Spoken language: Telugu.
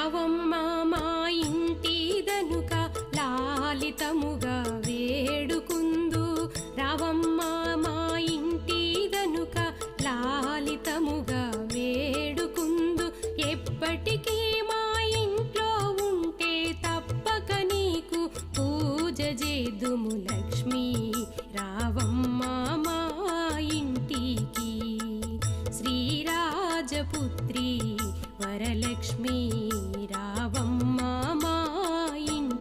రావమ్మ మా ఇంటి దనుక లాలితముగా వేడుకుందు రావమ్మ మా ఇంటి దనుక లాలితముగా వేడుకుందు ఎప్పటికీ మా ఇంట్లో ఉంటే తప్పక నీకు పూజ చేదుముల